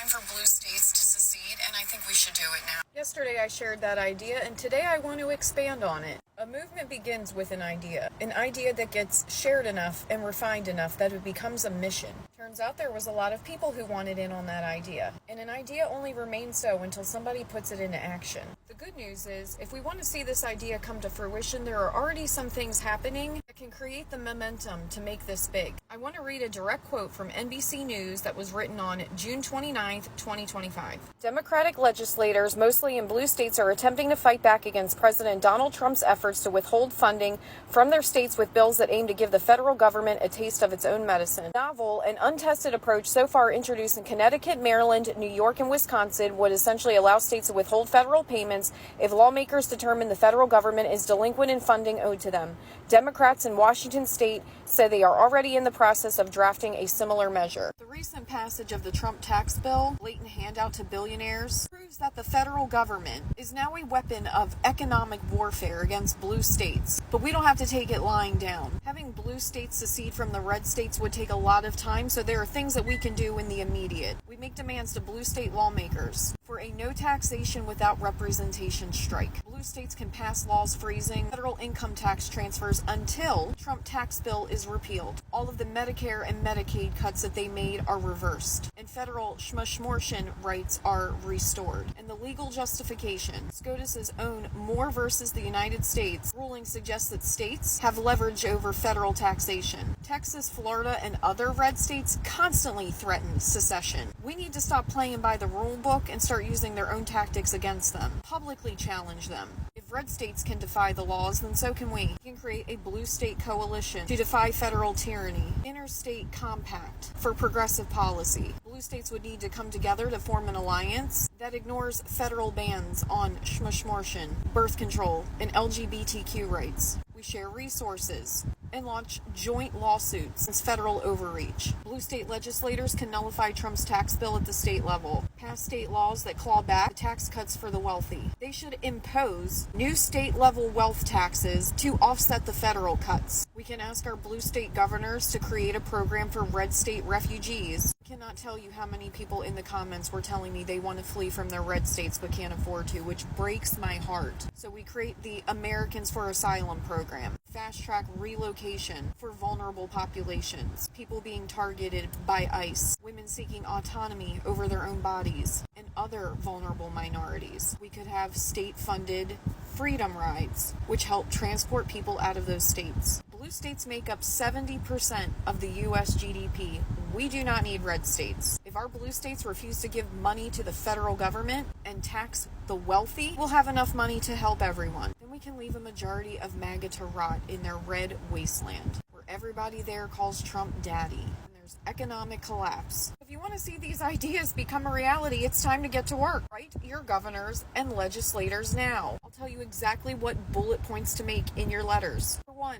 time for blue states to secede, and I think we should do it now. Yesterday I shared that idea, and today I want to expand on it. A movement begins with an idea that gets shared enough and refined enough that it becomes a mission. Turns out there was a lot of people who wanted in on that idea, and an idea only remains so until somebody puts it into action. The good news is, if we want to see this idea come to fruition, there are already some things happening that can create the momentum to make this big. I want to read a direct quote from NBC News that was written on June 29th, 2025. Democratic legislators, mostly in blue states, are attempting to fight back against President Donald Trump's efforts to withhold funding from their states with bills that aim to give the federal government a taste of its own medicine. Novel and untested approach so far introduced in Connecticut, Maryland, New York, and Wisconsin would essentially allow states to withhold federal payments if lawmakers determine the federal government is delinquent in funding owed to them. Democrats in Washington state say they are already in the process of drafting a similar measure. The recent passage of the Trump tax bill, blatant handout to billionaires, proves that the federal government is now a weapon of economic warfare against blue states. But we don't have to take it lying down. Having blue states secede from the red states would take a lot of time, so there are things that we can do in the immediate. We make demands to blue state lawmakers for a no taxation without representation strike. Blue states can pass laws freezing federal income tax transfers until Trump tax bill is repealed. All of the Medicare and Medicaid cuts that they made are reversed, and federal schmushmortion rights are restored. And the legal justification, SCOTUS's own Moore versus the United States ruling suggests that states have leverage over federal taxation. Texas, Florida, and other red states constantly threaten secession. We need to stop playing by the rule book and start using their own tactics against them. Publicly challenge them. If red states can defy the laws, then so can we. We can create a blue state coalition to defy federal tyranny. Interstate compact for progressive policy. Blue states would need to come together to form an alliance that ignores federal bans on schmushmortion, birth control, and LGBTQ rights. We share resources and launch joint lawsuits against federal overreach. Blue state legislators can nullify Trump's tax bill at the state level, pass state laws that claw back tax cuts for the wealthy. They should impose new state-level wealth taxes to offset the federal cuts. We can ask our blue state governors to create a program for red state refugees. I cannot tell you how many people in the comments were telling me they want to flee from their red states but can't afford to, which breaks my heart. So we create the Americans for Asylum program. Fast-track relocation for vulnerable populations, people being targeted by ICE, women seeking autonomy over their own bodies, and other vulnerable minorities. We could have state-funded freedom rides, which help transport people out of those states. Blue states make up 70% of the U.S. GDP. We do not need red states. If our blue states refuse to give money to the federal government and tax the wealthy, we'll have enough money to help everyone. Then we can leave a majority of MAGA to rot in their red wasteland, where everybody there calls Trump daddy. And there's economic collapse. If you want to see these ideas become a reality, it's time to get to work. Write your governors and legislators now. I'll tell you exactly what bullet points to make in your letters. For 1,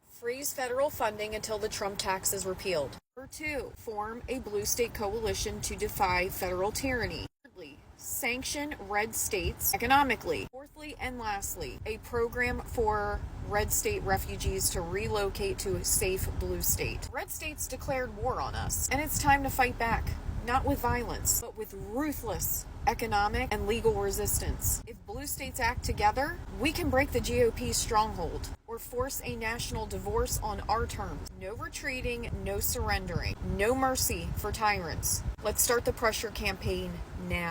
freeze federal funding until the Trump tax is repealed. For 2, form a blue state coalition to defy federal tyranny. Thirdly, sanction red states economically. Fourthly and lastly, a program for red state refugees to relocate to a safe blue state. Red states declared war on us, and it's time to fight back. Not with violence, but with ruthless economic and legal resistance. If blue states act together, we can break the GOP's stronghold or force a national divorce on our terms. No retreating, no surrendering, no mercy for tyrants. Let's start the pressure campaign now.